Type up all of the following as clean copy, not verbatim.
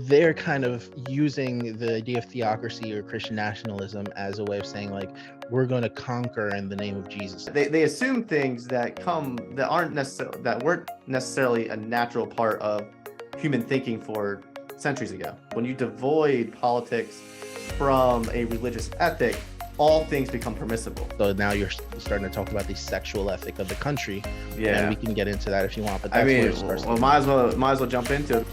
they're kind of using the idea of theocracy or Christian nationalism as a way of saying, like, we're going to conquer in the name of Jesus. They assume things that weren't necessarily a natural part of human thinking for centuries ago. When you devoid politics from a religious ethic, all things become permissible. So now you're starting to talk about the sexual ethic of the country. Yeah, and we can get into that if you want. But that's I mean, where it starts. well, might as well jump into it.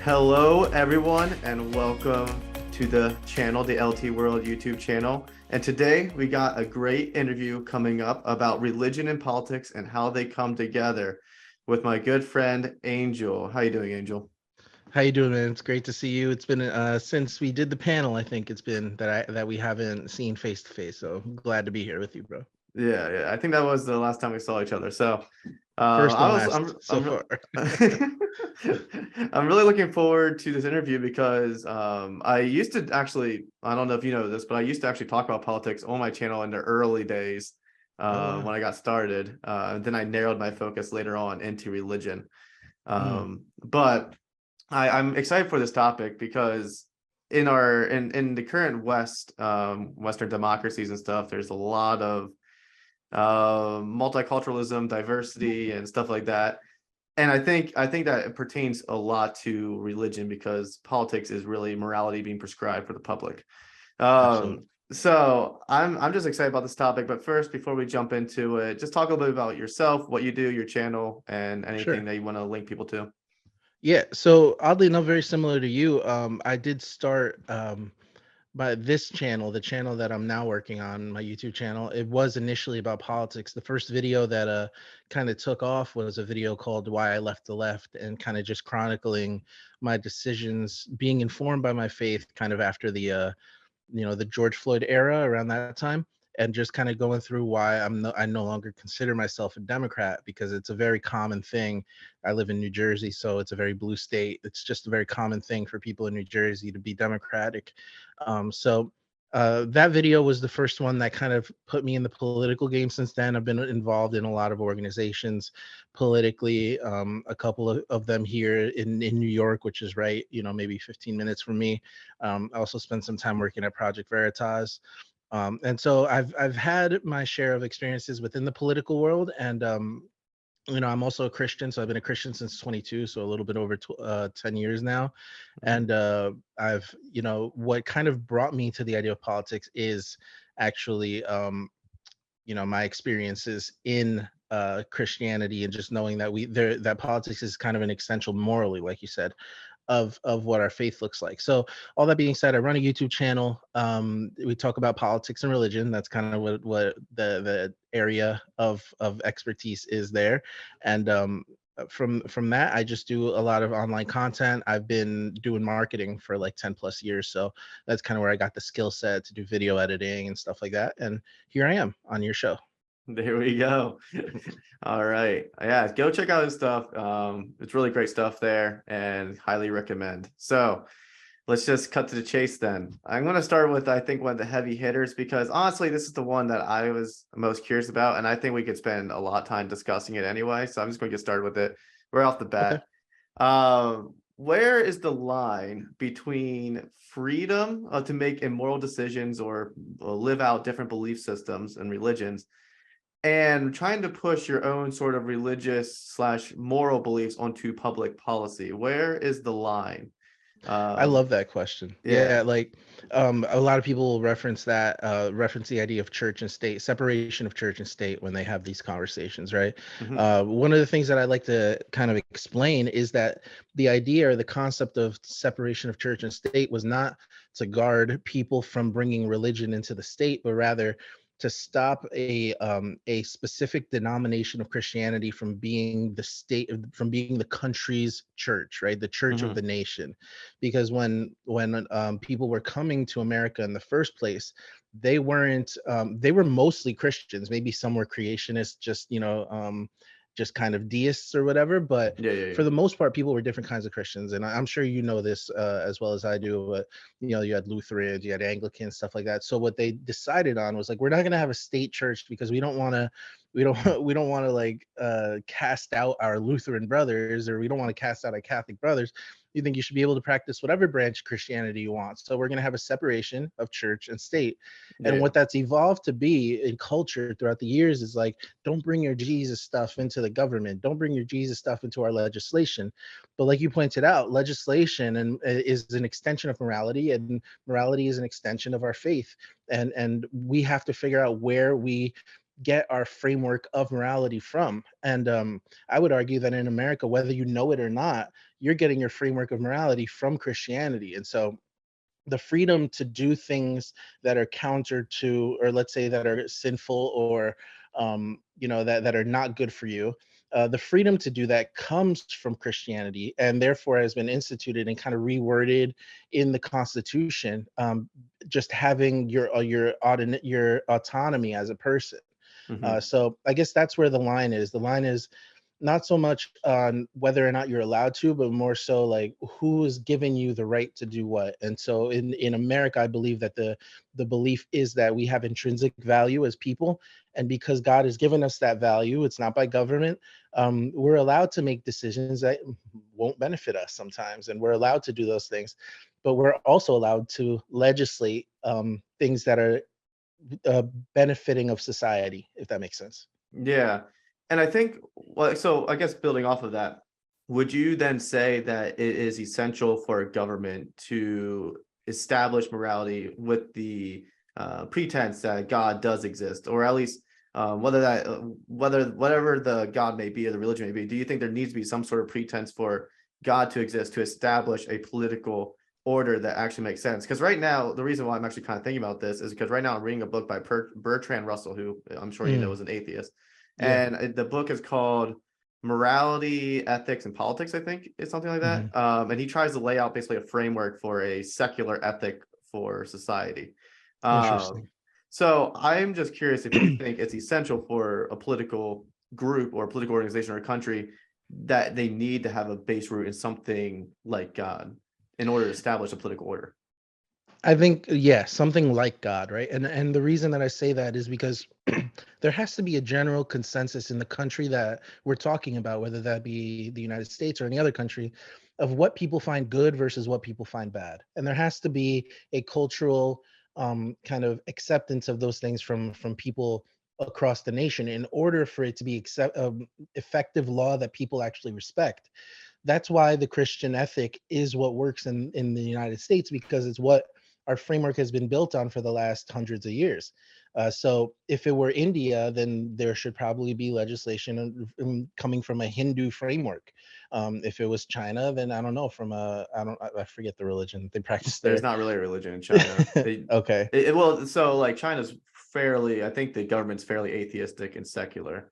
Hello, everyone, and welcome to the channel, the LT World YouTube channel. And today we got a great interview coming up about religion and politics and how they come together with my good friend Angel. How you doing, Angel? How you doing, man? It's great to see you. It's been since we did the panel. I think it's been that we haven't seen face to face. So I'm glad to be here with you, bro. Yeah. I think that was the last time we saw each other. So First and last so far. I'm really looking forward to this interview because I used to actually, I don't know if you know this, but I used to actually talk about politics on my channel in the early days when I got started. Then I narrowed my focus later on into religion. But I'm excited for this topic because in the current Western democracies and stuff, there's a lot of multiculturalism, diversity, and stuff like that. And I think that it pertains a lot to religion because politics is really morality being prescribed for the public. So I'm just excited about this topic. But first, before we jump into it, just talk a little bit about yourself, what you do, your channel, and anything that you want to link people to. Yeah. So oddly enough, very similar to you, I did start by this channel, the channel that I'm now working on, my YouTube channel. It was initially about politics. The first video that kind of took off was a video called Why I Left the Left, and kind of just chronicling my decisions, being informed by my faith kind of after the the George Floyd era around that time, and just kind of going through why I no longer consider myself a Democrat, because it's a very common thing. I live in New Jersey, so it's a very blue state. It's just a very common thing for people in New Jersey to be Democratic. That video was the first one that kind of put me in the political game. Since then, I've been involved in a lot of organizations politically, a couple of them here in New York, which is right, maybe 15 minutes from me. I also spent some time working at Project Veritas. And so I've had my share of experiences within the political world, and I'm also a Christian, so I've been a Christian since 22, so a little bit over 10 years now. And I've, what kind of brought me to the idea of politics is actually, my experiences in Christianity, and just knowing that that politics is kind of an essential morally, like you said, of what our faith looks like. So all that being said, I run a YouTube channel. We talk about politics and religion. That's kind of what the area of expertise is there. And from that, I just do a lot of online content. I've been doing marketing for like 10 plus years. So that's kind of where I got the skill set to do video editing and stuff like that. And here I am on your show. There we go. All right. Yeah, go check out his stuff. It's really great stuff there and highly recommend. So let's just cut to the chase then. I'm going to start with, I think, one of the heavy hitters, because honestly, this is the one that I was most curious about. And I think we could spend a lot of time discussing it anyway. So I'm just going to get started with it right off the bat. Okay. Where is the line between freedom to make immoral decisions or live out different belief systems and religions, and trying to push your own sort of religious/moral beliefs onto public policy? Where is the line? I love that question. Yeah, like a lot of people will reference the idea of church and state, separation of church and state, when they have these conversations, right? One of the things that I like to kind of explain is that the idea or the concept of separation of church and state was not to guard people from bringing religion into the state, but rather to stop a specific denomination of Christianity from being the country's church, right? The church of the nation. Because when people were coming to America in the first place, they weren't they were mostly Christians. Maybe some were creationists, just just kind of deists or whatever. But Yeah. for the most part, people were different kinds of Christians, and I'm sure you know this as well as I do. But you had Lutherans, you had Anglicans, stuff like that. So what they decided on was like, we're not going to have a state church because we don't want to we don't want to like cast out our Lutheran brothers, or we don't want to cast out our Catholic brothers. You think you should be able to practice whatever branch of Christianity you want. So we're going to have a separation of church and state. And Yeah. what that's evolved to be in culture throughout the years is like, don't bring your Jesus stuff into the government. Don't bring your Jesus stuff into our legislation. But like you pointed out, legislation and is an extension of morality, and morality is an extension of our faith. And we have to figure out where we get our framework of morality from. And I would argue that in America, whether you know it or not, you're getting your framework of morality from Christianity. And so the freedom to do things that are counter to, or let's say that are sinful, or that are not good for you, the freedom to do that comes from Christianity, and therefore has been instituted and kind of reworded in the Constitution. Just having your autonomy as a person. Hmm. So I guess that's where the line is. The line is not so much on whether or not you're allowed to, but more so like who is giving you the right to do what. And so in America, I believe that the belief is that we have intrinsic value as people, and because God has given us that value, it's not by government. We're allowed to make decisions that won't benefit us sometimes, and we're allowed to do those things, but we're also allowed to legislate things that are uh, benefiting of society, if that makes sense. Yeah. And I think, well, so I guess building off of that, would you then say that it is essential for a government to establish morality with the pretense that God does exist, or at least whether whatever the God may be or the religion may be, do you think there needs to be some sort of pretense for God to exist to establish a political order that actually makes sense? Because right now, the reason why I'm actually kind of thinking about this is because right now I'm reading a book by Bertrand Russell, who I'm sure you know Mm, is an atheist, yeah. and the book is called Morality, Ethics, and Politics. I think it's something like Hmm. that. And he tries to lay out basically a framework for a secular ethic for society. Um, Interesting. so I'm just curious if you think it's essential for a political group or a political organization or a country that they need to have a base root in something like God in order to establish a political order. I think, yeah, something like God, right? And the reason that I say that is because there has to be a general consensus in the country that we're talking about, whether that be the United States or any other country, of what people find good versus what people find bad. And there has to be a cultural kind of acceptance of those things from people across the nation in order for it to be effective law that people actually respect. That's why the Christian ethic is what works in the United States, because it's what our framework has been built on for the last hundreds of years. So if it were India, then there should probably be legislation coming from a Hindu framework. If it was China, then I don't know, from a I forget the religion they practice There's there. not really a religion in China. Okay. Well, so like China's fairly, I think the government's fairly atheistic and secular.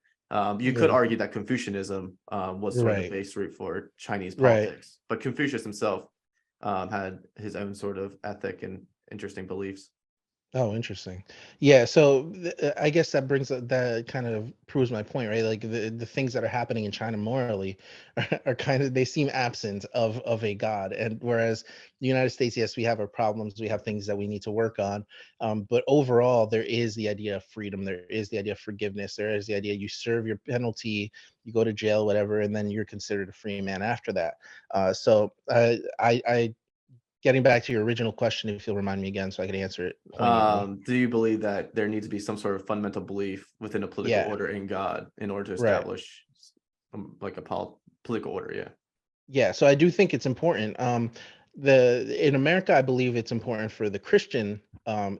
You could Yeah. argue that Confucianism was sort of the Right. base root for Chinese Right. politics, but Confucius himself had his own sort of ethic and interesting beliefs. Oh, interesting. Yeah, so I guess that that kind of proves my point, right? Like the things that are happening in China morally are kind of, they seem absent of a God, and whereas the United States, yes, we have our problems, we have things that we need to work on, but overall, there is the idea of freedom, there is the idea of forgiveness, there is the idea you serve your penalty, you go to jail, whatever, and then you're considered a free man after that. I getting back to your original question, if you'll remind me again so I can answer it poignantly. Do you believe that there needs to be some sort of fundamental belief within a political Yeah, order in God in order to right. establish like a political order? Yeah. Yeah, so I do think it's important. The In America, I believe it's important for the Christian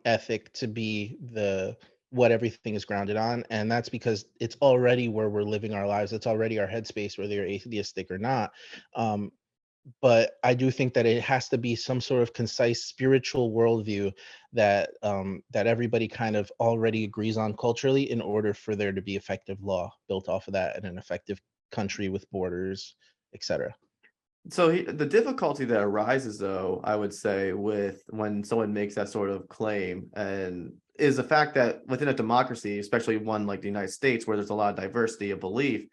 ethic to be the what everything is grounded on, and that's because it's already where we're living our lives. It's already our headspace, whether you're atheistic or not. Um, but I do think that it has to be some sort of concise spiritual worldview that everybody kind of already agrees on culturally in order for there to be effective law built off of that, and an effective country with borders, etc. So the difficulty that arises, though, I would say, with when someone makes that sort of claim, and is the fact that within a democracy, especially one like the United States, where there's a lot of diversity of belief,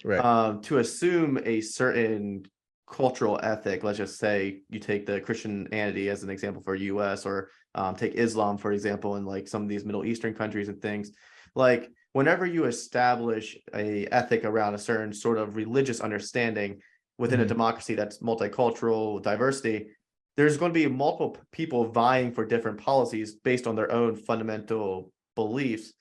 Right. To assume a certain cultural ethic. Let's just say you take the Christianity as an example for US, or take Islam, for example, in like some of these Middle Eastern countries and things. Like whenever you establish a ethic around a certain sort of religious understanding within a Hmm. democracy that's multicultural diversity, there's going to be multiple people vying for different policies based on their own fundamental beliefs.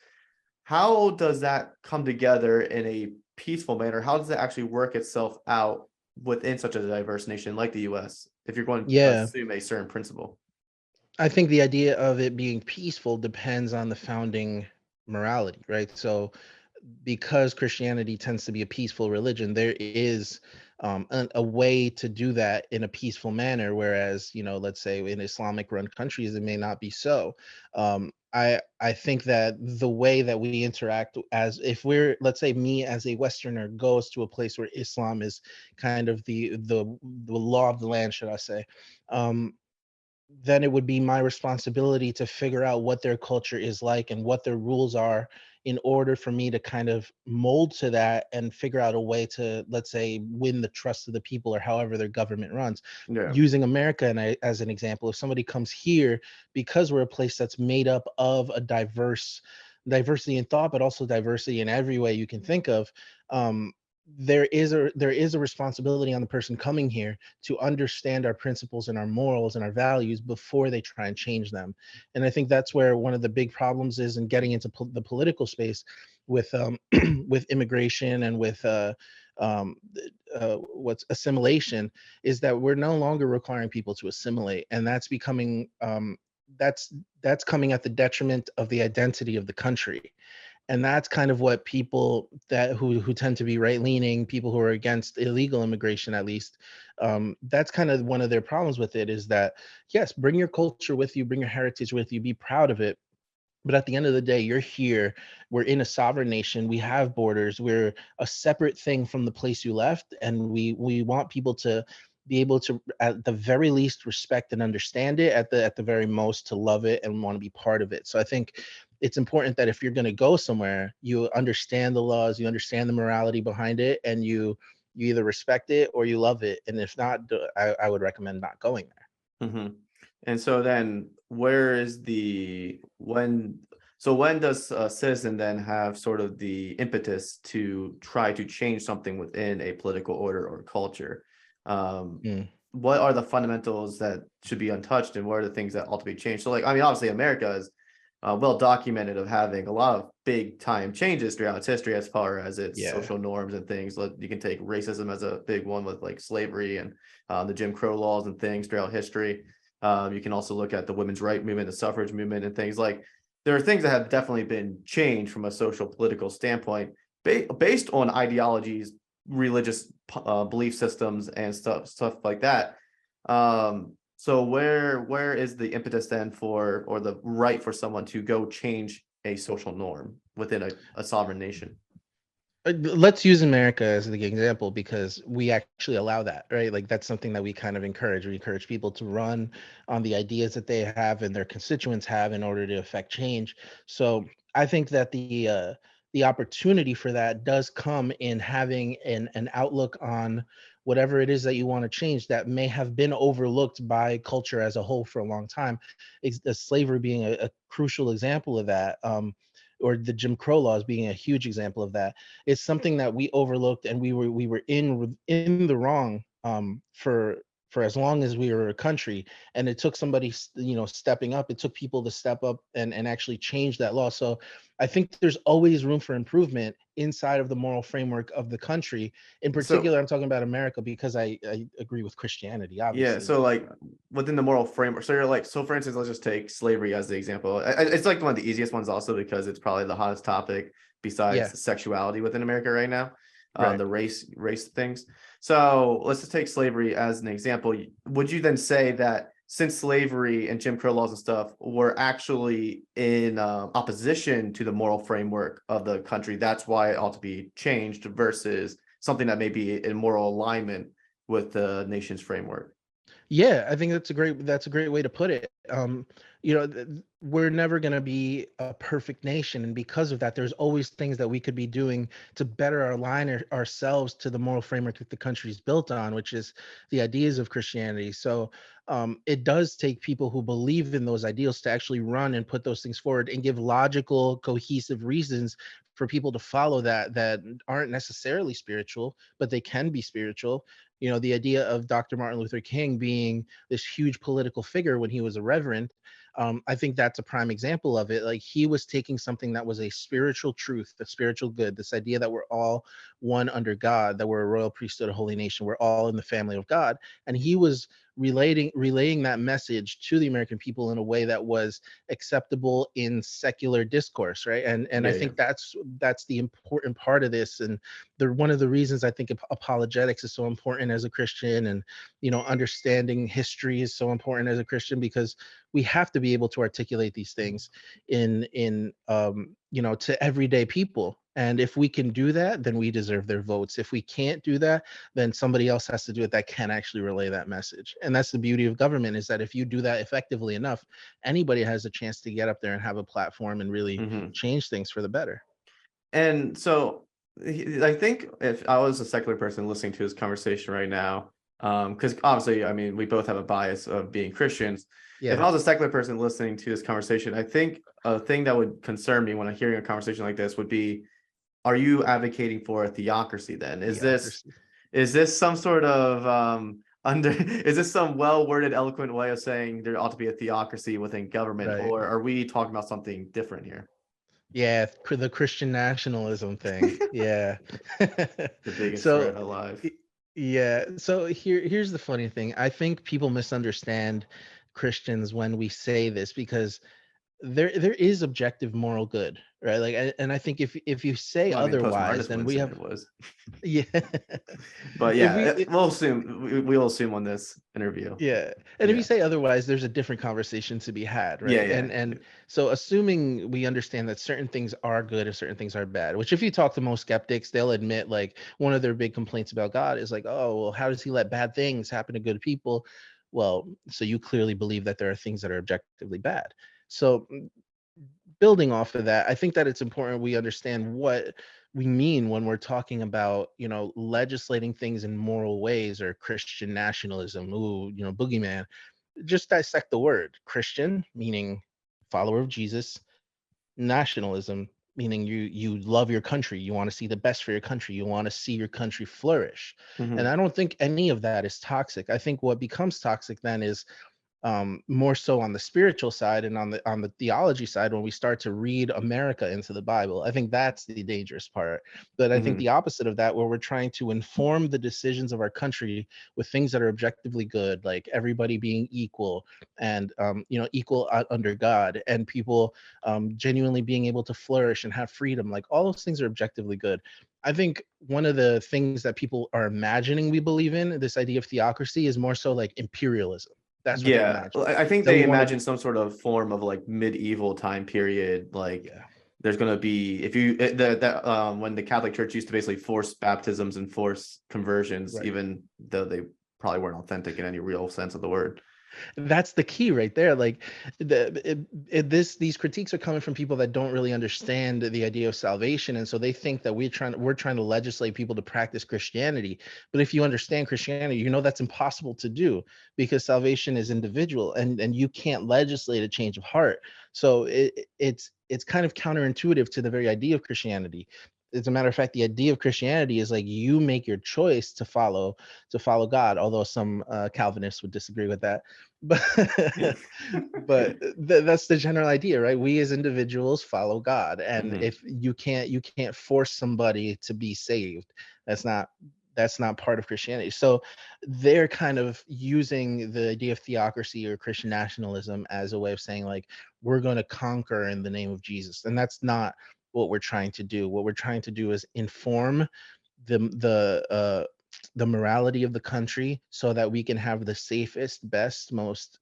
How does that come together in a peaceful manner? How does it actually work itself out within such a diverse nation like the US, if you're going to Yeah. assume a certain principle? I think the idea of it being peaceful depends on the founding morality, right? So, because Christianity tends to be a peaceful religion, there is a way to do that in a peaceful manner. Whereas, let's say in Islamic run countries, it may not be so. I think that the way that we interact, as if we're, let's say me as a Westerner goes to a place where Islam is kind of the law of the land, should I say, um, then it would be my responsibility to figure out what their culture is like and what their rules are, in order for me to kind of mold to that and figure out a way to, let's say, win the trust of the people, or however their government runs. Yeah. Using America as an example, if somebody comes here, because we're a place that's made up of a diversity in thought, but also diversity in every way you can think of, um, there is a responsibility on the person coming here to understand our principles and our morals and our values before they try and change them. And I think that's where one of the big problems is in getting into the political space with with immigration and with um, what's assimilation, is that we're no longer requiring people to assimilate, and that's becoming that's that's coming at the detriment of the identity of the country. And that's kind of what people that who tend to be right leaning, people who are against illegal immigration at least, that's kind of one of their problems with it, is that yes, bring your culture with you, bring your heritage with you, be proud of it, but at the end of the day, you're here, we're in a sovereign nation, we have borders, we're a separate thing from the place you left, and we want people to be able to, at the very least, respect and understand it, at the very most, to love it and want to be part of it. So I think it's important that if you're going to go somewhere, you understand the laws, you understand the morality behind it, and you either respect it or you love it. And if not, I would recommend not going there. Mhm. And so then where is the when does a citizen then have sort of the impetus to try to change something within a political order or culture? Um, Mm, what are the fundamentals that should be untouched, and what are the things that ought to be changed? So like, I mean, obviously America is well documented of having a lot of big time changes throughout its history as far as its yeah. social norms and things. Like you can take racism as a big one with like slavery and the Jim Crow laws and things throughout history. You can also look at the women's right movement, the suffrage movement, and things like, there are things that have definitely been changed from a social political standpoint based on ideologies, religious belief systems, and stuff like that. So where is the impetus then for, or the right for someone to go change a social norm within a sovereign nation? Let's use America as the example, because we actually allow that, right? Like that's something that we kind of encourage. We encourage people to run on the ideas that they have and their constituents have in order to affect change. So I think that the opportunity for that does come in having an outlook on whatever it is that you want to change that may have been overlooked by culture as a whole for a long time. Slavery being a crucial example of that. Or the Jim Crow laws being a huge example of that. It's something that we overlooked, and we were in the wrong for as long as we were a country. And it took somebody stepping up. It took people to step up and actually change that law. So I think there's always room for improvement inside of the moral framework of the country. In So particular, I'm talking about America because I agree with Christianity, yeah, obviously, so but like within the moral framework, so you're like, so for instance, let's just take slavery as the example. It's like one of the easiest ones also because it's probably the hottest topic yeah, besides sexuality within America right now, right. the race things. So let's just take slavery as an example. Would you then say that since slavery and Jim Crow laws and stuff were actually in opposition to the moral framework of the country, that's why it ought to be changed versus something that may be in moral alignment with the nation's framework? Yeah, I think that's a great way to put it. We're never going to be a perfect nation, and because of that, there's always things that we could be doing to better align ourselves to the moral framework that the country is built on, which is the ideas of Christianity. So it does take people who believe in those ideals to actually run and put those things forward and give logical, cohesive reasons for people to follow that aren't necessarily spiritual, but they can be spiritual. The idea of Dr. Martin Luther King being this huge political figure when he was a reverend, I think that's a prime example of it. Like, he was taking something that was a spiritual truth, the spiritual good, this idea that we're all one under God, that we're a royal priesthood, a holy nation, we're all in the family of God, and he was relaying that message to the American people in a way that was acceptable in secular discourse, right? And I Yeah, yeah. think that's the important part of this, and one of the reasons I think apologetics is so important as a Christian, and understanding history is so important as a Christian, because we have to be able to articulate these things to everyday people. And if we can do that, then we deserve their votes. If we can't do that, then somebody else has to do it that can actually relay that message. And that's the beauty of government, is that if you do that effectively enough, anybody has a chance to get up there and have a platform and really Mhm. change things for the better. And so I think if I was a secular person listening to this conversation right now, because obviously, I mean, we both have a bias of being Christians. If Yeah, I was a secular person listening to this conversation, I think a thing that would concern me when I'm hearing a conversation like this would be, are you advocating for a theocracy then? theocracy. Is this some sort of is this some well-worded, eloquent way of saying there ought to be a theocracy within government, Right. or are we talking about something different here? Yeah, the Christian nationalism thing. Yeah. The biggest So, threat alive. y- yeah. So here's the funny thing. I think people misunderstand Christians when we say this, because there is objective moral good, right? Like, and I think if you say Well, I mean, otherwise, postmodernists then wouldn't we say have, it was, yeah. but if yeah, we we'll assume we'll assume on this interview. Yeah. And if you Yeah, say otherwise, there's a different conversation to be had, yeah, right? yeah, And so, assuming we understand that certain things are good and certain things are bad, which, if you talk to most skeptics, they'll admit, like, one of their big complaints about God is like, oh, well, how does he let bad things happen to good people? Well, so you clearly believe that there are things that are objectively bad. So, building off of that, I think that it's important we understand what we mean when we're talking about, legislating things in moral ways, or Christian nationalism. Ooh, boogeyman. Just dissect the word. Christian, meaning follower of Jesus. Nationalism, meaning you love your country. You want to see the best for your country. You want to see your country flourish. And hmm I don't think any of that is toxic. I think what becomes toxic then is, more so on the spiritual side and on the theology side, when we start to read America into the Bible. I think that's the dangerous part. But I think hmm the opposite of that, where we're trying to inform the decisions of our country with things that are objectively good, like everybody being equal, and equal under God, and people genuinely being able to flourish and have freedom. Like, all those things are objectively good. I think one of the things that people are imagining we believe in, this idea of theocracy, is more so like imperialism. That's what they Yeah, imagine. I think That they we want to imagine be, some sort of form of like medieval time period. Like yeah, there's gonna be, if you that when the Catholic Church used to basically force baptisms and force conversions, right. even though they probably weren't authentic in any real sense of the word. That's the key right there. Like, these critiques are coming from people that don't really understand the idea of salvation, and so they think that we're trying to legislate people to practice Christianity. But if you understand Christianity, that's impossible to do, because salvation is individual, and you can't legislate a change of heart. So it's kind of counterintuitive to the very idea of Christianity. As a matter of fact, the idea of Christianity is like, you make your choice to follow God, although some Calvinists would disagree with that. But but that's the general idea, right? We as individuals follow God, and hmm if you can't force somebody to be saved. That's not part of Christianity. So they're kind of using the idea of theocracy or Christian nationalism as a way of saying, like, we're going to conquer in the name of Jesus, and that's not what we're trying to do. What we're trying to do is inform the morality of the country, so that we can have the safest, best, most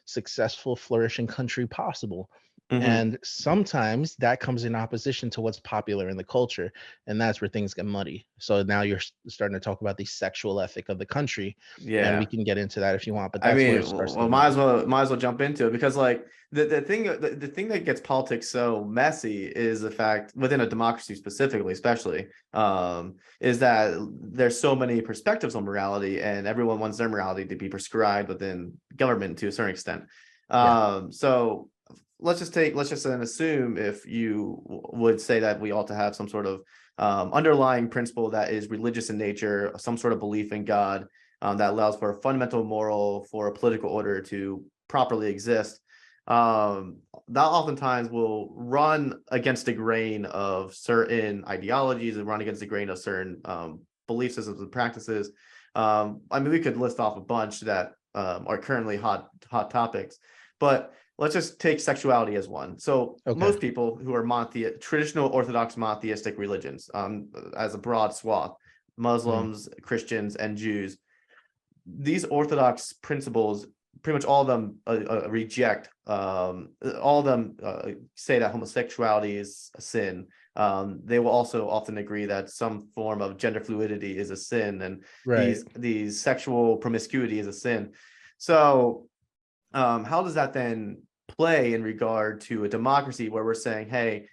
successful, flourishing country possible. And sometimes that comes in opposition to what's popular in the culture. And that's where things get muddy. So now you're starting to talk about the sexual ethic of the country. And we Yeah. can get into that if you want, but I that's where mean, it starts to well, get muddy. might as well jump into it, because like the thing that gets politics so messy is the fact, within a democracy specifically, especially, is that there's so many perspectives on morality, and everyone wants their morality to be prescribed within government to a certain extent. Yeah. So let's just then assume, if you would say that we ought to have some sort of underlying principle that is religious in nature, some sort of belief in God, that allows for a fundamental moral for a political order to properly exist. That oftentimes will run against the grain of certain ideologies and run against the grain of certain belief systems and practices. I mean, we could list off a bunch that are currently hot topics, but let's just take sexuality as one. So Okay. most people who are traditional Orthodox monotheistic religions, as a broad swath, Muslims, Christians, and Jews, these Orthodox principles, pretty much all of them reject. All of them say that homosexuality is a sin. They will also often agree that some form of gender fluidity is a sin, and Right. these sexual promiscuity is a sin. So, how does that then play in regard to a democracy where we're saying, hey,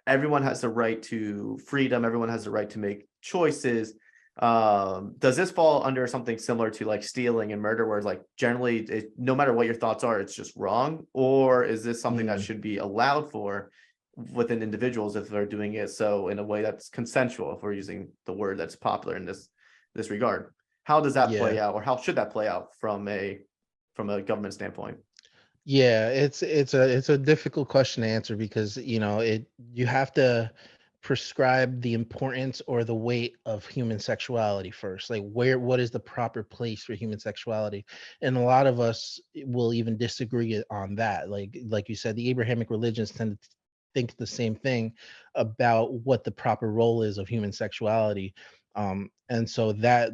everyone has the right to freedom, everyone has the right to make choices? Does this fall under something similar to like stealing and murder, where it's like generally no matter what your thoughts are, it's just wrong? Or is this something that Mm. should be allowed for within individuals if they're doing it so in a way that's consensual, if we're using the word that's popular in this regard? How does that Yeah. play out, or how should that play out from a government standpoint? Yeah, it's a difficult question to answer because you have to prescribe the importance or the weight of human sexuality first. Like what is the proper place for human sexuality? And a lot of us will even disagree on that. Like you said, the Abrahamic religions tend to think the same thing about what the proper role is of human sexuality. And so that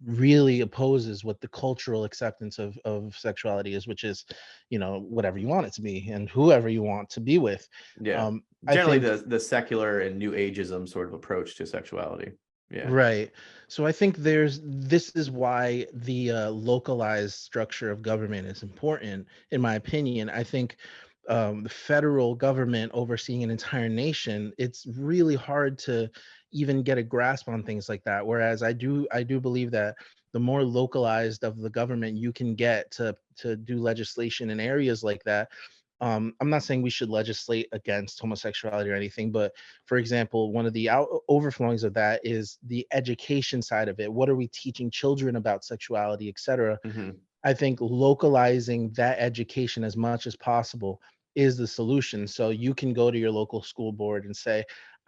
really opposes what the cultural acceptance of sexuality is, which is whatever you want it to be and whoever you want to be with. Yeah, I generally think the secular and new ageism sort of approach to sexuality. Yeah. right. So I think this is why the localized structure of government is important, in my opinion. I think the federal government overseeing an entire nation, it's really hard to even get a grasp on things like that. Whereas I do believe that the more localized of the government you can get to do legislation in areas like that. I'm not saying we should legislate against homosexuality or anything, but for example, one of the overflowings of that is the education side of it. What are we teaching children about sexuality, etc.? Hmm. I think localizing that education as much as possible is the solution. So you can go to your local school board and say,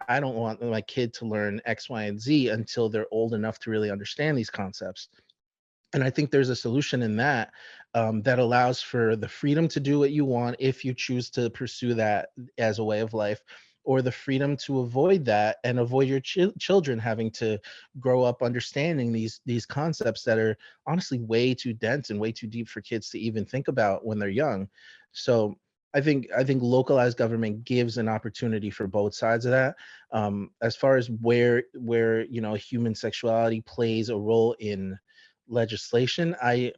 I don't want my kid to learn X, Y, and Z until they're old enough to really understand these concepts. And I think there's a solution in that, that allows for the freedom to do what you want if you choose to pursue that as a way of life, or the freedom to avoid that and avoid your children having to grow up understanding these concepts that are honestly way too dense and way too deep for kids to even think about when they're young. So I think localized government gives an opportunity for both sides of that. As far as where human sexuality plays a role in legislation, I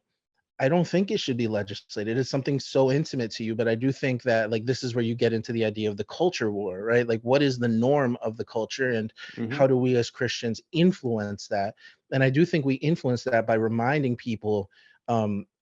don't think it should be legislated. It's something so intimate to you, but I do think that like this is where you get into the idea of the culture war, right? Like what is the norm of the culture and how Hmm. do we as Christians influence that? And I do think we influence that by reminding people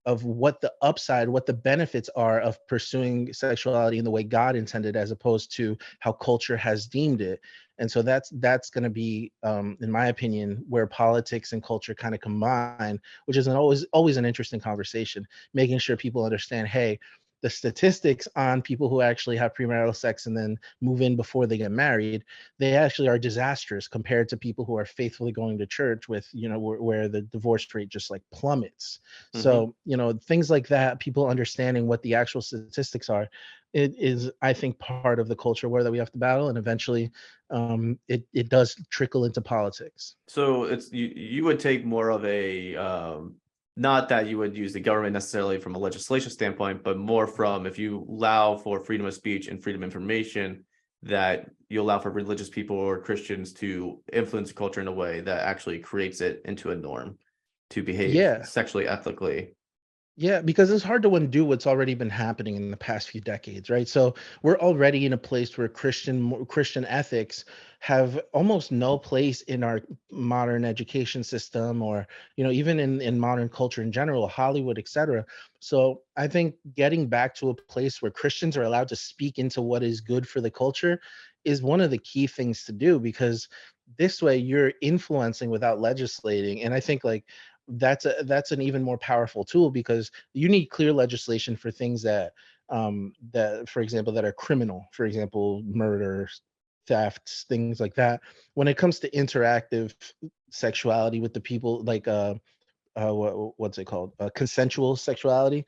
of what the upside, what the benefits are of pursuing sexuality in the way God intended, as opposed to how culture has deemed it. And so that's going to be, in my opinion, where politics and culture kind of combine, which is always an interesting conversation, making sure people understand, hey, the statistics on people who actually have premarital sex and then move in before they get married, they actually are disastrous compared to people who are faithfully going to church with, where the divorce rate just like plummets. Hmm. So, things like that, people understanding what the actual statistics are, it is, I think, part of the culture war that we have to battle. And eventually it does trickle into politics. So it's you would take more of a not that you would use the government necessarily from a legislation standpoint, but more from if you allow for freedom of speech and freedom of information, that you allow for religious people or Christians to influence culture in a way that actually creates it into a norm to behave Yeah. sexually ethically. Yeah, because it's hard to undo what's already been happening in the past few decades, right? So we're already in a place where Christian ethics have almost no place in our modern education system, or even in modern culture in general, Hollywood, etc. So I think getting back to a place where Christians are allowed to speak into what is good for the culture is one of the key things to do, because this way you're influencing without legislating. And I think like that's an even more powerful tool, because you need clear legislation for things that for example that are criminal, for example murder, thefts, things like that. When it comes to interactive sexuality with the people, like what's it called, consensual sexuality,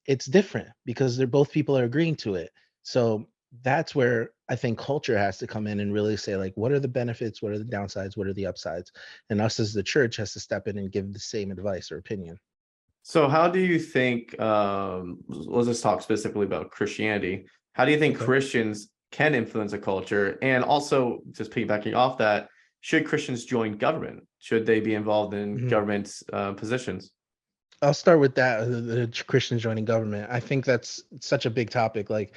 it's different because they're both people are agreeing to it. So that's where I think culture has to come in and really say, like, what are the benefits, what are the downsides, what are the upsides, and us as the church has to step in and give the same advice or opinion. So how do you think, let's just talk specifically about Christianity. How do you think Okay. Christians can influence a culture? And also, just piggybacking off that, should Christians join government? Should they be involved in Mhm. government positions? I'll start with that, the Christians joining government. I think that's such a big topic. Like,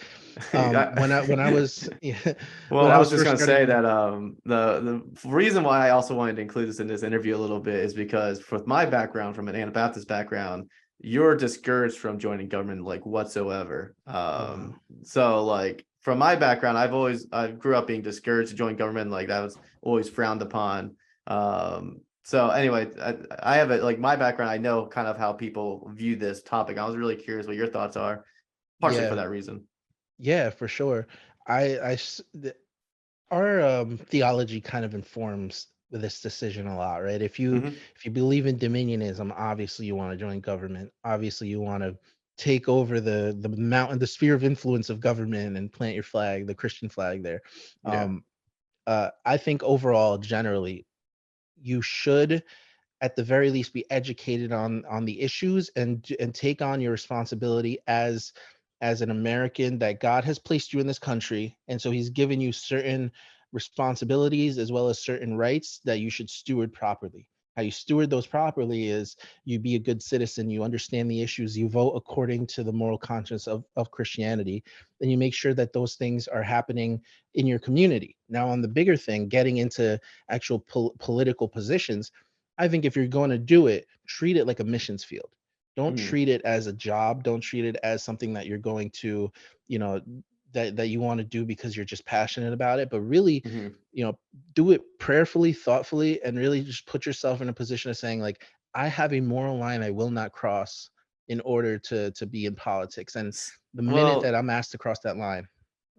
when I was yeah, when Well, I I was was just first gonna say starting. that the reason why I also wanted to include this in this interview a little bit is because with my background from an Anabaptist background, you're discouraged from joining government like whatsoever. Oh, wow. So like from my background, I grew up being discouraged to join government, like that was always frowned upon. So anyway, I have like my background, I know kind of how people view this topic. I was really curious what your thoughts are, partially for Yeah, that reason. yeah, for sure. Our theology kind of informs this decision a lot, right? Hmm. If you believe in dominionism, obviously you want to join government. Obviously you want to take over the mountain, the sphere of influence of government, and plant your flag, the Christian flag there. Yeah. um I think overall, generally, you should at the very least be educated on the issues, and take on your responsibility as an American, that God has placed you in this country, and so he's given you certain responsibilities as well as certain rights that you should steward properly. How you steward those properly is you be a good citizen, you understand the issues, you vote according to the moral conscience of Christianity, and you make sure that those things are happening in your community. Now, on the bigger thing, getting into actual political positions, I think if you're going to do it, treat it like a missions field. Don't Mhm. treat it as a job. Don't treat it as something that you're going to, you know, that you want to do because you're just passionate about it, but really, Mhm. you know, do it prayerfully, thoughtfully, and really just put yourself in a position of saying, like, I have a moral line I will not cross in order to be in politics. And the minute that Well, I'm asked to cross that line,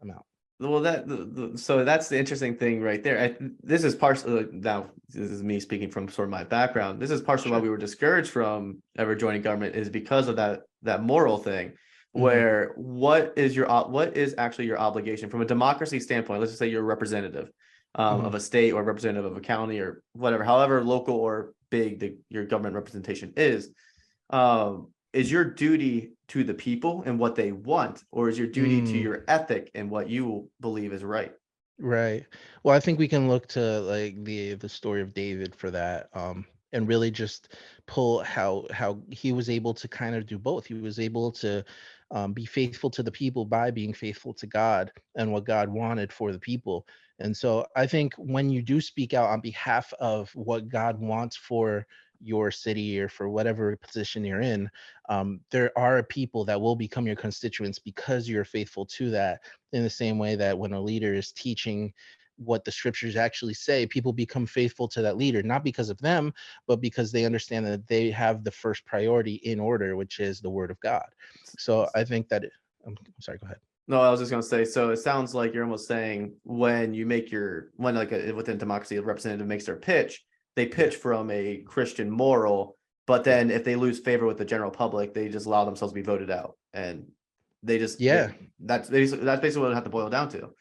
I'm out. so that's the interesting thing right there. This is partially now. This is me speaking from sort of my background. This is partially why Sure. we were discouraged from ever joining government is because of that moral thing. Hmm. Where what is actually your obligation from a democracy standpoint? Let's just say you're a representative Hmm. of a state or representative of a county or whatever, however local or big your government representation is your duty to the people and what they want, or is your duty to Mm. your ethic and what you believe is right? Right. Well, I think we can look to like the story of David for that, and really just pull how he was able to kind of do both. He was able to be faithful to the people by being faithful to God and what God wanted for the people. And so I think when you do speak out on behalf of what God wants for your city or for whatever position you're in, there are people that will become your constituents because you're faithful to that, in the same way that when a leader is teaching what the scriptures actually say, people become faithful to that leader, not because of them, but because they understand that they have the first priority in order, which is the word of God. So I think that I'm sorry, go ahead. No, I was just gonna say. So it sounds like you're almost saying when you make when like within democracy, a representative makes their pitch, they Yeah. pitch from a Christian moral, but Yeah. then if they lose favor with the general public, they just allow themselves to be voted out, and they just Yeah. that's basically what it have to boil down to.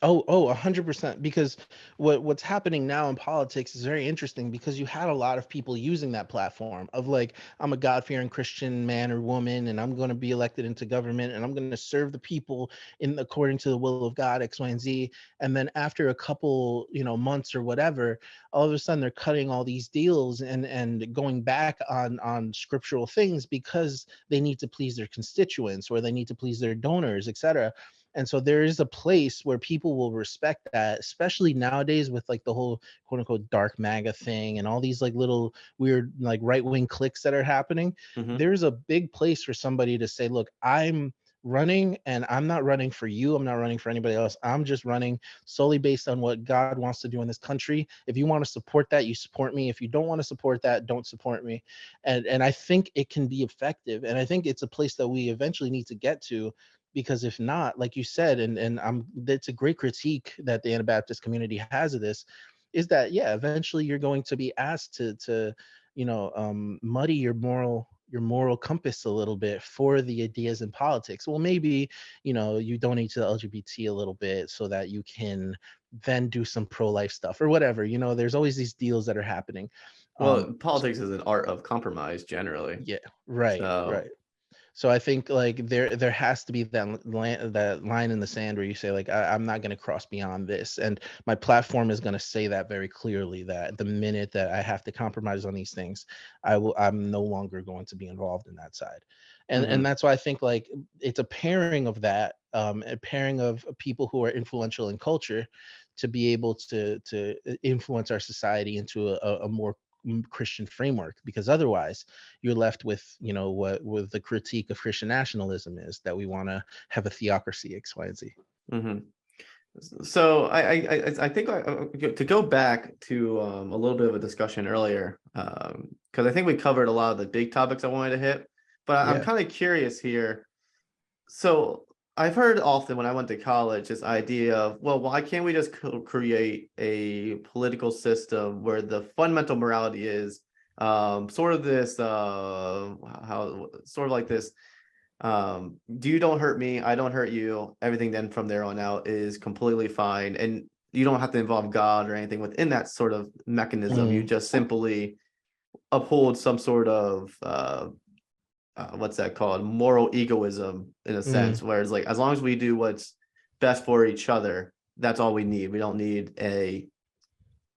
Oh, 100%. Because what's happening now in politics is very interesting because you had a lot of people using that platform of like, I'm a God-fearing Christian man or woman, and I'm going to be elected into government, and I'm going to serve the people in according to the will of God, X, Y, and Z. And then after a couple, months or whatever, all of a sudden they're cutting all these deals and going back on scriptural things because they need to please their constituents or they need to please their donors, etc. And so there is a place where people will respect that, especially nowadays with like the whole quote unquote dark MAGA thing and all these like little weird like right wing cliques that are happening. Hmm. There's a big place for somebody to say, look, I'm running and I'm not running for you. I'm not running for anybody else. I'm just running solely based on what God wants to do in this country. If you want to support that, you support me. If you don't want to support that, don't support me. And I think it can be effective. And I think it's a place that we eventually need to get to, because if not, like you said, and that's a great critique that the Anabaptist community has of this, is that yeah, eventually you're going to be asked to muddy your moral compass a little bit for the ideas in politics. Well, maybe you donate to the LGBT a little bit so that you can then do some pro-life stuff or whatever. There's always these deals that are happening. Well, So, politics is an art of compromise generally. yeah, right, So right. So I think like there has to be that line in the sand where you say like I'm not going to cross beyond this, and my platform is going to say that very clearly, that the minute that I have to compromise on these things, I'm no longer going to be involved in that side. And mhm. that's why I think like it's a pairing of that, a pairing of people who are influential in culture to be able to influence our society into a more Christian framework, because otherwise you're left with what the critique of Christian nationalism is, that we want to have a theocracy, X, Y, and Z. Hmm. So I think to go back to a little bit of a discussion earlier, because I think we covered a lot of the big topics I wanted to hit, but I'm Yeah. kind of curious here. So I've heard often when I went to college this idea of, well, why can't we just create a political system where the fundamental morality is sort of this how sort of like this you don't hurt me, I don't hurt you, everything then from there on out is completely fine, and you don't have to involve God or anything within that sort of mechanism. You Mm, just simply uphold some sort of what's that called, moral egoism in a mm, sense, whereas like as long as we do what's best for each other, that's all we need. We don't need a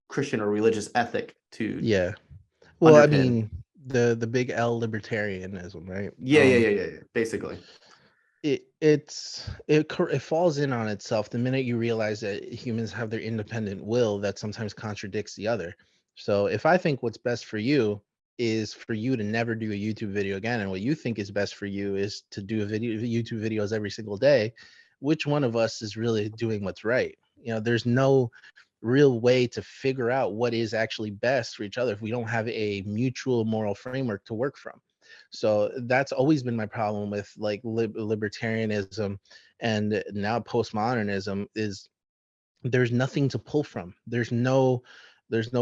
Christian or religious ethic to yeah. Well, I underpin. mean, the big L libertarianism, right? Yeah, basically. It falls in on itself the minute you realize that humans have their independent will that sometimes contradicts the other. So if I think what's best for you is for you to never do a YouTube video again, and what you think is best for you is to do YouTube videos every single day, which one of us is really doing what's right? There's no real way to figure out what is actually best for each other if we don't have a mutual moral framework to work from. So that's always been my problem with like libertarianism and now postmodernism, is there's nothing to pull from. There's no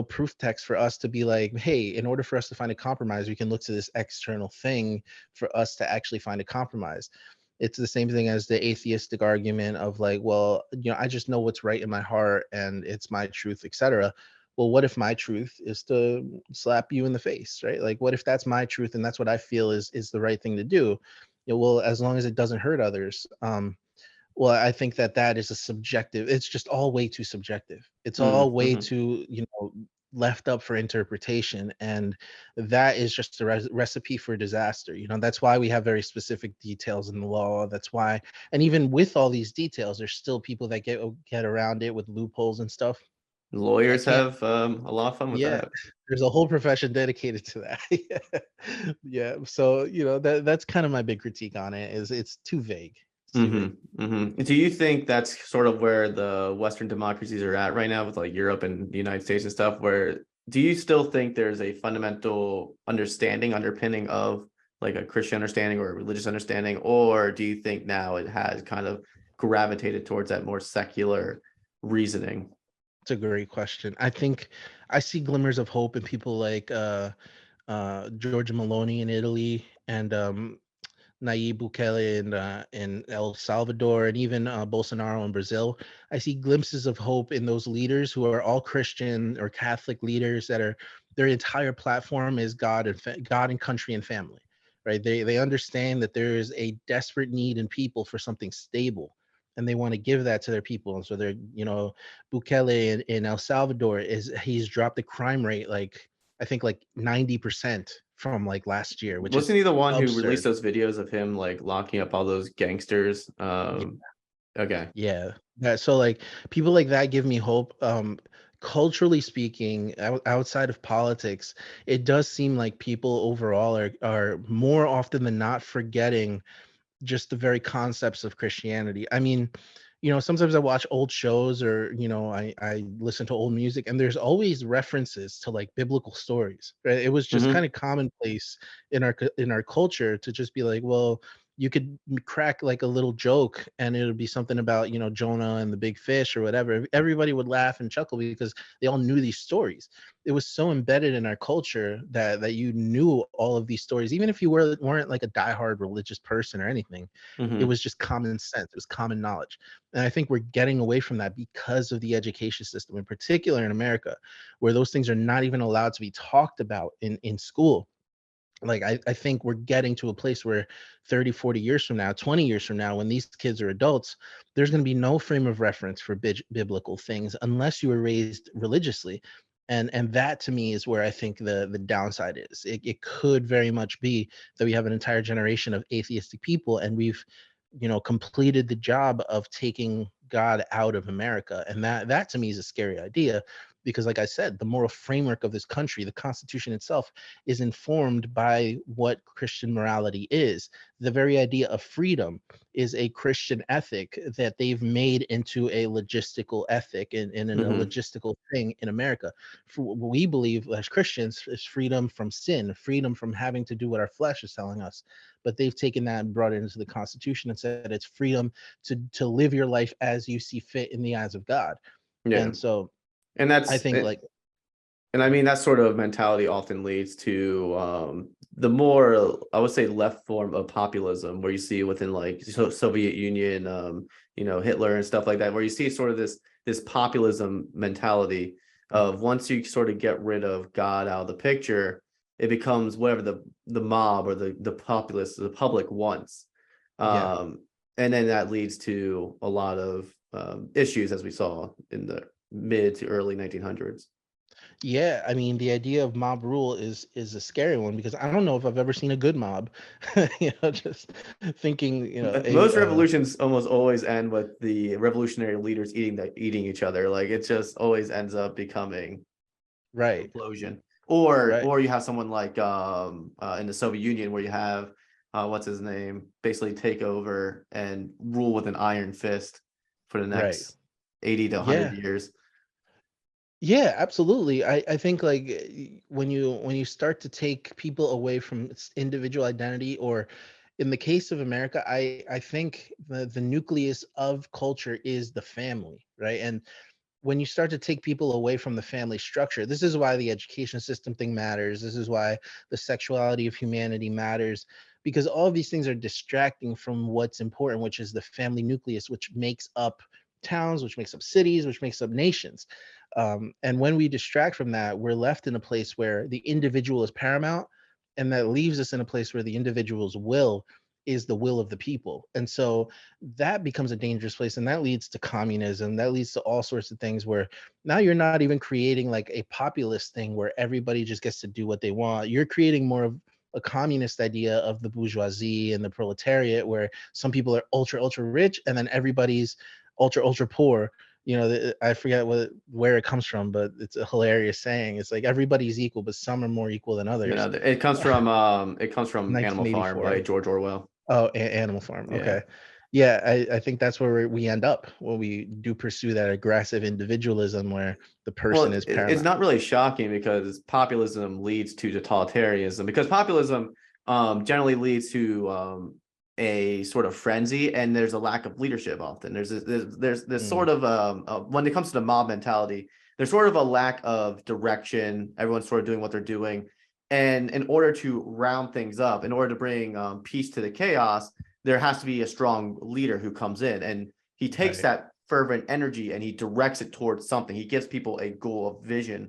proof text for us to be like, hey, in order for us to find a compromise, we can look to this external thing for us to actually find a compromise. It's the same thing as the atheistic argument of like, well, I just know what's right in my heart and it's my truth, etc. Well, what if my truth is to slap you in the face, right? Like, what if that's my truth and that's what I feel is the right thing to do? Well, as long as it doesn't hurt others. Well, I think that is a subjective, it's just all way too subjective. It's all way Mm-hmm. too, left up for interpretation. And that is just a recipe for disaster. That's why we have very specific details in the law. That's why, and even with all these details, there's still people that get around it with loopholes and stuff. I Lawyers can't, have a lot of fun with yeah, that. there's a whole profession dedicated to that. Yeah. Yeah. So, that's kind of my big critique on it, is it's too vague. It's too vague. Do you think that's sort of where the Western democracies are at right now with like Europe and the United States and stuff? Where do you still think there's a fundamental underpinning of like a Christian understanding or a religious understanding, or do you think now it has kind of gravitated towards that more secular reasoning? It's a great question. I think I see glimmers of hope in people like Giorgia Meloni in Italy, and Nayib Bukele in El Salvador, and even Bolsonaro in Brazil. I see glimpses of hope in those leaders who are all Christian or Catholic leaders that are their entire platform is God and country and family, right? They understand that there is a desperate need in people for something stable, and they want to give that to their people. And so they're, Bukele in El Salvador he's dropped the crime rate like I think like 90% from like last year, which is Wasn't he the one who released absurd. those videos of him like locking up all those gangsters? Okay. Yeah. Yeah. So like people like that give me hope. Culturally speaking, outside of politics, it does seem like people overall are more often than not forgetting just the very concepts of Christianity. I mean, sometimes I watch old shows or, I listen to old music and there's always references to like biblical stories, right? It was just kind Hmm. of commonplace in our culture to just be like, well, you could crack like a little joke and it would be something about, Jonah and the big fish or whatever. Everybody would laugh and chuckle because they all knew these stories. It was so embedded in our culture that you knew all of these stories, even if you weren't like a diehard religious person or anything. It Hmm. was just common sense. It was common knowledge. And I think we're getting away from that because of the education system, in particular in America, where those things are not even allowed to be talked about in school. Like I think we're getting to a place where 30, 40 years from now, 20 years from now, when these kids are adults, there's going to be no frame of reference for biblical things unless you were raised religiously. And that to me is where I think the downside is. It could very much be that we have an entire generation of atheistic people and we've completed the job of taking God out of America. And that to me is a scary idea because like I said, the moral framework of this country, the Constitution itself, is informed by what Christian morality is. The very idea of freedom is a Christian ethic that they've made into a logistical ethic and a Hmm. logistical thing in America. For what we believe as Christians is freedom from sin, freedom from having to do what our flesh is telling us. But they've taken that and brought it into the Constitution and said it's freedom to live your life as you see fit in the eyes of God. Yeah. And so And I that's think like and I mean that sort of mentality often leads to the more, I would say, left form of populism, where you see within like Soviet Union, Hitler and stuff like that, where you see sort of this populism mentality of once you sort of get rid of God out of the picture, it becomes whatever the mob or the populace, the public wants. yeah. Um, and then that leads to a lot of issues, as we saw in the mid to early 1900s. Yeah, I mean, the idea of mob rule is a scary one because I don't know if I've ever seen a good mob. Just thinking, a Most revolutions almost always end with the revolutionary leaders eating each other. Like it just always ends up becoming right, implosion. Or right, you have someone like in the Soviet Union, where you have what's his name, basically take over and rule with an iron fist for the right. next 80 to 100 Yeah. years. Yeah, absolutely. I think like when you start to take people away from individual identity, or in the case of America, I think the nucleus of culture is the family, right? And when you start to take people away from the family structure, this is why the education system thing matters. This is why the sexuality of humanity matters, because all of these things are distracting from what's important, which is the family nucleus, which makes up towns, which makes up cities, which makes up nations. And when we distract from that, we're left in a place where the individual is paramount, and that leaves us in a place where the individual's will is the will of the people. And so that becomes a dangerous place, and that leads to communism. That leads to all sorts of things where now you're not even creating like a populist thing where everybody just gets to do what they want. You're creating more of a communist idea of the bourgeoisie and the proletariat, where some people are ultra rich and then everybody's ultra poor. I forget where it comes from, but it's a hilarious saying. It's like everybody's equal, but some are more equal than others. It comes from Animal Farm by 1984. George Orwell. Oh, Animal Farm. Yeah. Okay. Yeah, I think that's where we end up when we do pursue that aggressive individualism where the person Well, is it's paramount. not really shocking because populism leads to totalitarianism, because populism generally leads to a sort of frenzy, and there's a lack of leadership often. There's Mm, sort of when it comes to the mob mentality, there's sort of a lack of direction. Everyone's sort of doing what they're doing, And in order to round things up, in order to bring peace to the chaos, there has to be a strong leader who comes in, and he takes Right. that fervent energy and he directs it towards something. He gives people a goal of vision.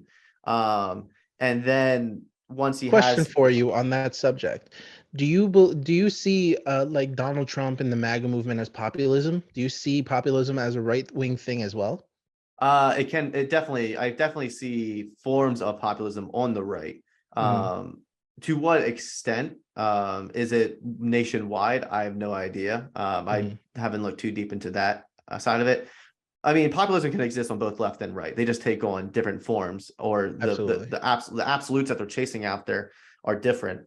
And then once he Question has, for you on that subject. Do you see like Donald Trump and the MAGA movement as populism? Do you see populism as a right-wing thing as well? I definitely see forms of populism on the right. Hmm. To what extent is it nationwide? I have no idea. I Hmm. haven't looked too deep into that side of it. I mean, populism can exist on both left and right. They just take on different forms, or Absolutely. the absolutes that they're chasing after are different.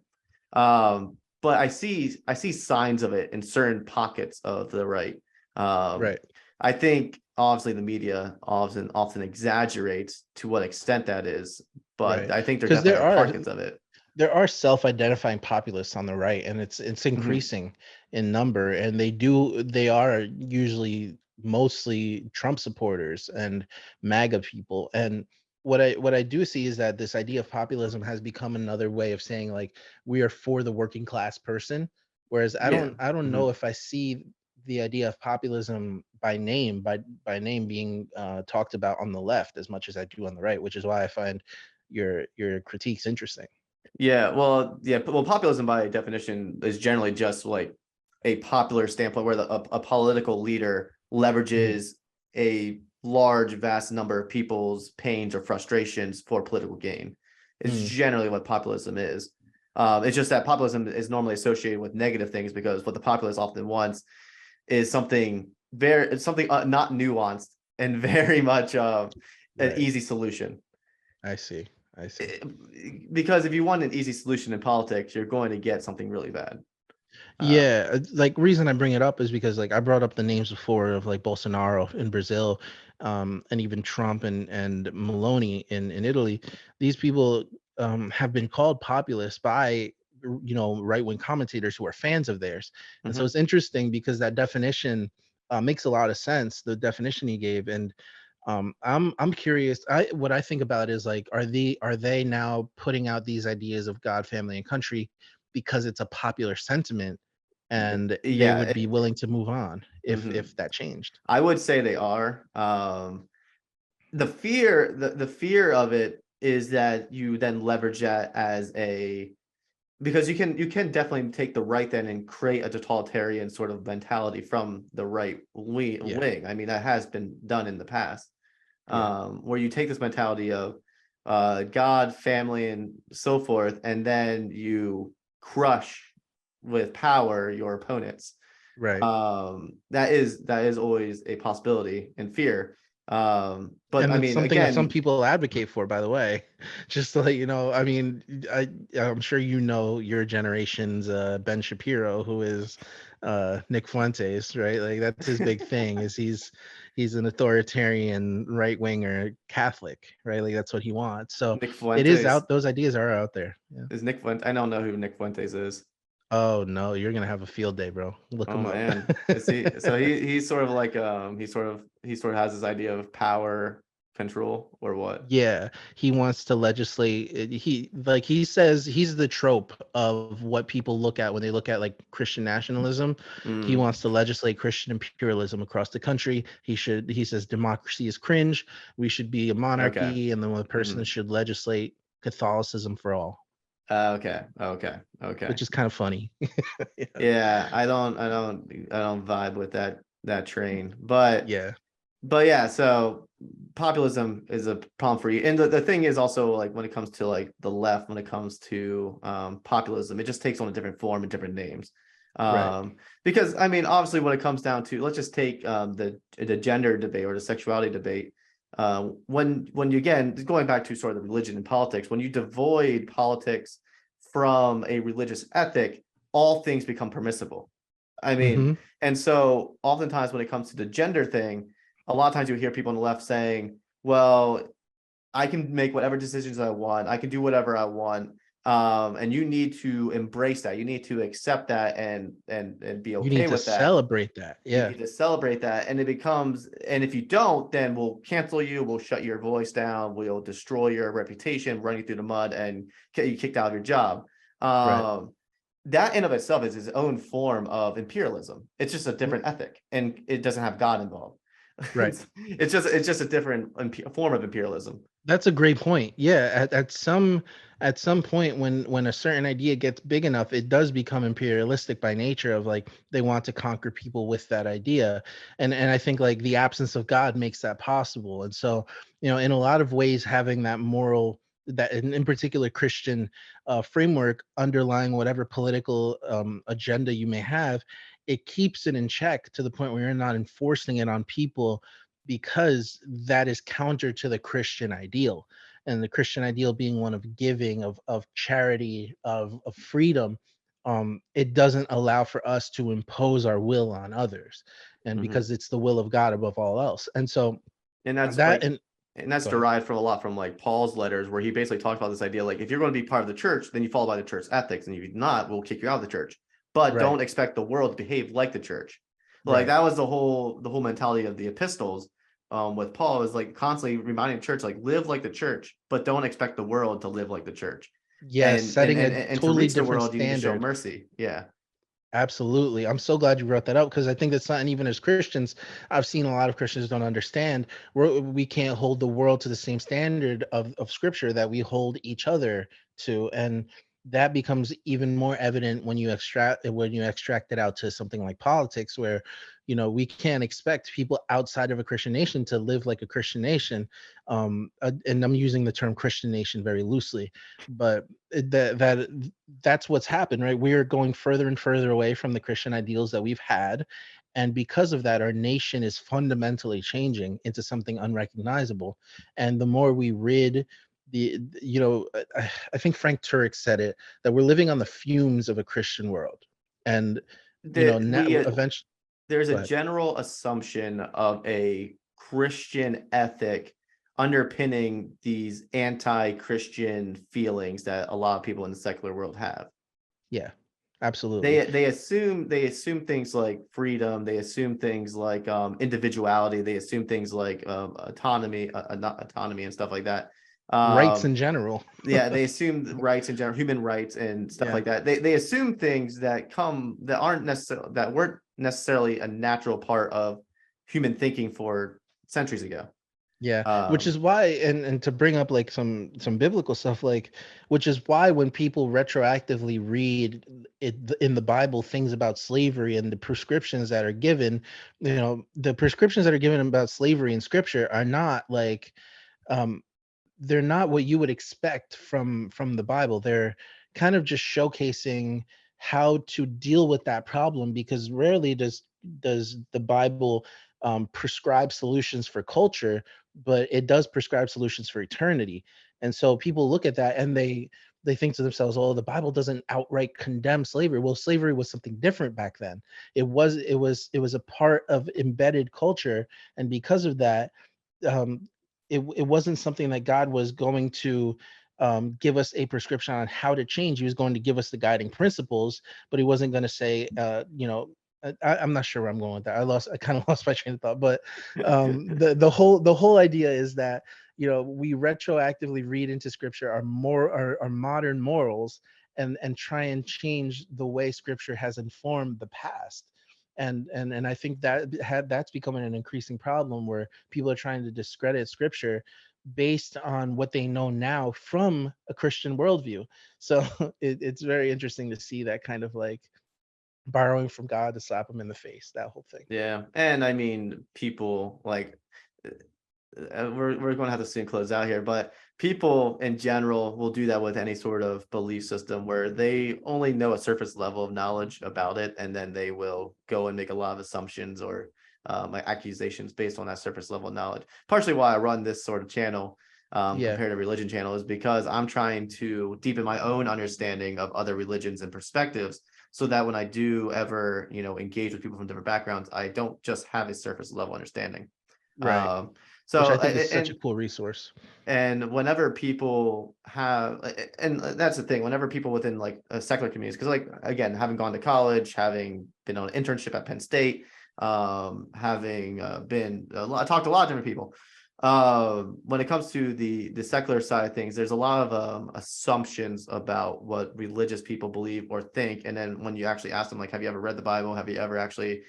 But I see signs of it in certain pockets of the right. Um, Right. I think obviously the media often exaggerates to what extent that is, but Right. I think there Because definitely are pockets of it. there are self-identifying populists on the right, and it's Mhm. increasing in number, and they are usually mostly Trump supporters and MAGA people. And what I do see is that this idea of populism has become another way of saying, like, we are for the working class person, whereas Yeah. I don't know Mhm. if I see the idea of populism by name being talked about on the left as much as I do on the right, which is why I find your critiques interesting. Well, populism by definition is generally just like a popular standpoint where a political leader Mhm. leverages a large, vast number of people's pains or frustrations for political gain. It's Mm. generally what populism is. It's just that populism is normally associated with negative things, because what the populace often wants is something not nuanced and very much an Right. easy solution. I see. I see. Because if you want an easy solution in politics, you're going to get something really bad. Uh, Yeah, like reason I bring it up is because like I brought up the names before of like Bolsonaro in Brazil, and even Trump and Meloni in Italy. These people have been called populist by right-wing commentators who are fans of theirs, and so mhm. it's interesting because that definition makes a lot of sense. The definition he gave, and I'm curious. What I think about is like, are they now putting out these ideas of God, family, and country because it's a popular sentiment? And they Yeah. would be willing to move on Mhm. if that changed. I would say they are. The fear of it is that you then leverage that as a, because you can definitely take the right then and create a totalitarian sort of mentality from the right Yeah, wing. I mean, that has been done in the past, yeah, where you take this mentality of God, family, and so forth, and then you crush with power your opponents. right. That is always a possibility and fear. But And I it's mean, something that some again, people advocate for, by the way. Just to let you know, I mean, I'm sure you know your generation's Ben Shapiro, who is Nick Fuentes, right? Like that's his big thing is he's an authoritarian right winger Catholic, right? Like that's what he wants. So Nick it is Fuentes out. Those ideas are out there. Yeah. is Nick Fuentes. I don't know who Nick Fuentes is. Oh no, you're gonna have a field day, bro. Look Oh him up. man, is he? So he's sort of like he sort of has this idea of power control or what? Yeah, he wants to legislate. He says he's the trope of what people look at when they look at like Christian nationalism. He Mm, wants to legislate Christian imperialism across the country. He says democracy is cringe. We should be a okay. monarchy, and then one person Hmm. should legislate Catholicism for all, Okay. Okay. Okay. which is kind of funny. Yeah. Yeah, I don't vibe with that train, but Yeah. yeah, so populism is a problem for you. And the thing is also, like, when it comes to like the left, when it comes to populism, it just takes on a different form and different names. Right. Because I mean, obviously when it comes down to, let's just take the gender debate or the sexuality debate. When you, again, going back to sort of the religion and politics, when you devoid politics from a religious ethic, all things become permissible. I mean, Mm-hmm. and so oftentimes when it comes to the gender thing, a lot of times you hear people on the left saying, well, I can make whatever decisions I want. I can do whatever I want. And you need to embrace that. You need to accept that and be You okay need to with that. celebrate that. You Yeah. need to celebrate that. And it becomes, and if you don't, then we'll cancel you, we'll shut your voice down, we'll destroy your reputation, run you through the mud, and get you kicked out of your job. Right. That in of itself is its own form of imperialism. It's just a different ethic, and it doesn't have God involved. Right. It's just a different form of imperialism. That's a great point. Yeah, at some point when a certain idea gets big enough, it does become imperialistic by nature of like they want to conquer people with that idea. And I think like the absence of God makes that possible. And so, in a lot of ways having that moral that in particular Christian framework underlying whatever political agenda you may have, it keeps it in check to the point where you're not enforcing it on people because that is counter to the Christian ideal. And the Christian ideal being one of giving, of charity, of freedom. It doesn't allow for us to impose our will on others. And Mm-hmm. because it's the will of God above all else. And so And that's that like, and and that's go ahead. derived from a lot from like Paul's letters, where he basically talks about this idea, like if you're going to be part of the church, then you follow by the church ethics, and if you're not, we'll kick you out of the church. But Right, don't expect the world to behave like the church. Like right. that was the whole mentality of the epistles. With Paul is like constantly reminding the church, like live like the church, but don't expect the world to live like the church. Yes, And and setting and a and to totally reach the different world, you need to show standard. mercy. Yeah. Absolutely. I'm so glad you brought that up because I think that's something even as Christians, I've seen a lot of Christians don't understand. We can't hold the world to the same standard of scripture that we hold each other to. And that becomes even more evident when you extract it out to something like politics, where we can't expect people outside of a Christian nation to live like a Christian nation. And I'm using the term Christian nation very loosely, but that's what's happened, right? We are going further and further away from the Christian ideals that we've had. And because of that, our nation is fundamentally changing into something unrecognizable. And the more we rid the, I think Frank Turek said it, that we're living on the fumes of a Christian world. And, The now the eventually, There's a go ahead. general assumption of a Christian ethic underpinning these anti-Christian feelings that a lot of people in the secular world have. Yeah, absolutely. They assume things like freedom, they assume things like individuality, they assume things like autonomy, not autonomy and stuff like that. Rights Um, in general. yeah, they assume rights in general, human rights and stuff Yeah. like that. They assume things that weren't necessarily a natural part of human thinking for centuries ago. Yeah, which Um, is why, and to bring up like some biblical stuff, like which is why when people retroactively read it in the Bible things about slavery and the prescriptions that are given, the prescriptions that are given about slavery in Scripture are not like um they're not what you would expect from the Bible. They're kind of just showcasing how to deal with that problem because rarely does the Bible prescribe solutions for culture, but it does prescribe solutions for eternity. And so people look at that and they think to themselves, "Oh, the Bible doesn't outright condemn slavery." Well, slavery was something different back then. It was a part of embedded culture, and because of that, um, it wasn't something that God was going to give us a prescription on how to change. He was going to give us the guiding principles, but he wasn't going to say, I'm not sure where I'm going with that. I kind of lost my train of thought, but the whole idea is that we retroactively read into Scripture our modern morals and try and change the way Scripture has informed the past. And I think that's becoming an increasing problem where people are trying to discredit Scripture based on what they know now from a Christian worldview. So it's very interesting to see that kind of like borrowing from God to slap them in the face, that whole thing. yeah, and I mean, people like we're going to have to soon close out here, but people in general will do that with any sort of belief system where they only know a surface level of knowledge about it, and then they will go and make a lot of assumptions or like accusations based on that surface level knowledge. Partially why I run this sort of channel, Yeah, comparative religion channel, is because I'm trying to deepen my own understanding of other religions and perspectives, so that when I do ever, engage with people from different backgrounds, I don't just have a surface level understanding. right. Um, So which I think is such a cool resource. and whenever people have, and that's the thing, whenever people within like a secular communities, because like again, having gone to college, having been on an internship at Penn State, having been I talked to a lot of different people. When it comes to the secular side of things, there's a lot of assumptions about what religious people believe or think, and then when you actually ask them, like, have you ever read the Bible? Have you ever actually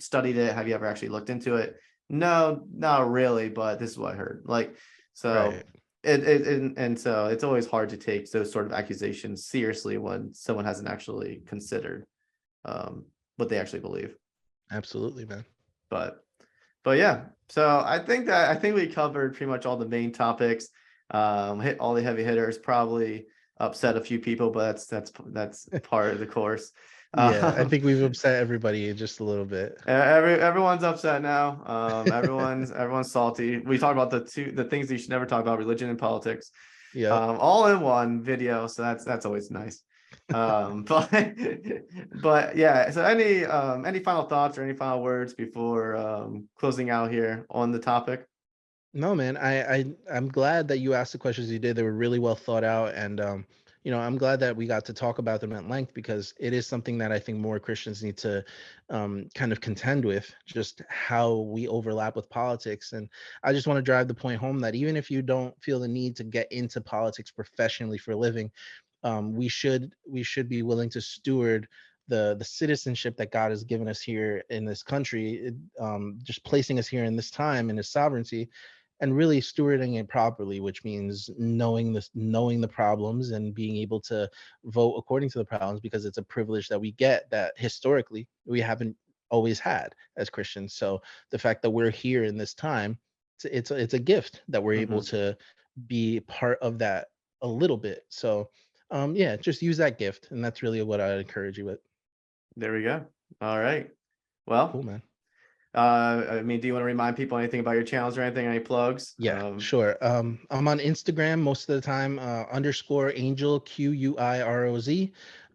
studied it? Have you ever actually looked into it? No, not really, but this is what I heard. Like, so Right. and so it's always hard to take those sort of accusations seriously when someone hasn't actually considered what they actually believe. Absolutely, man. But yeah, so I think we covered pretty much all the main topics. Hit all the heavy hitters, probably upset a few people, but that's part of the course. Yeah, I think we've upset everybody just a little bit. Everyone's upset now. Everyone's salty. We talked about the things that you should never talk about: religion and politics. Yeah. All in one video. So that's always nice. But yeah. So any final thoughts or any final words before closing out here on the topic? No, man, I'm glad that you asked the questions you did. They were really well thought out, and I'm glad that we got to talk about them at length because it is something that I think more Christians need to kind of contend with, just how we overlap with politics. And I just want to drive the point home that even if you don't feel the need to get into politics professionally for a living, we should be willing to steward the citizenship that God has given us here in this country, just placing us here in this time in His sovereignty, and really stewarding it properly, which means knowing the problems and being able to vote according to the problems, because it's a privilege that we get that historically we haven't always had as Christians. So the fact that we're here in this time, it's a gift that we're able to be part of that a little bit. So yeah, just use that gift, and that's really what I encourage you with. There we go. All right. Cool, Well, man. I mean, do you want to remind people anything about your channels or anything? Any plugs? Yeah, sure. I'm on Instagram most of the time, _Angel QUIROZ,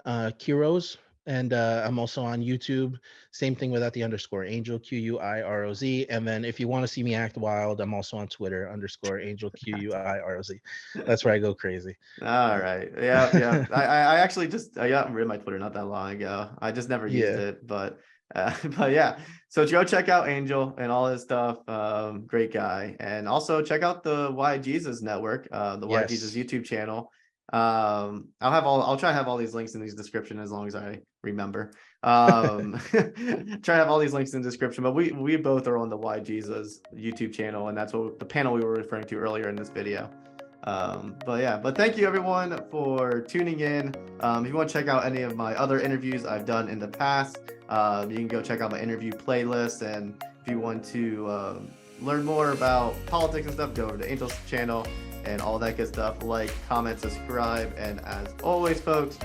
Quiroz, and I'm also on YouTube. Same thing without the underscore, Angel QUIROZ. And then if you want to see me act wild, I'm also on Twitter _Angel QUIROZ. That's where I go crazy. All right. Yeah. I actually just I got rid of my Twitter not that long ago. I just never used Yeah. it, but yeah. So go check out Angel and all his stuff. Great guy. And also check out the Why Jesus Network, the Why Jesus YouTube channel. I'll try to have all these links in the description as long as I remember. Try to have all these links in the description, but we both are on the Why Jesus YouTube channel, and that's what the panel we were referring to earlier in this video. But thank you everyone for tuning in. If you want to check out any of my other interviews I've done in the past, you can go check out my interview playlist. And if you want to learn more about politics and stuff, go over to Angel's channel and all that good stuff. Like, comment, subscribe, and as always, folks,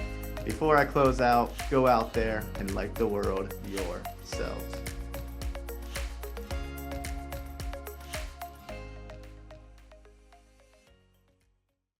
before I close out, go out there and light the world yourself.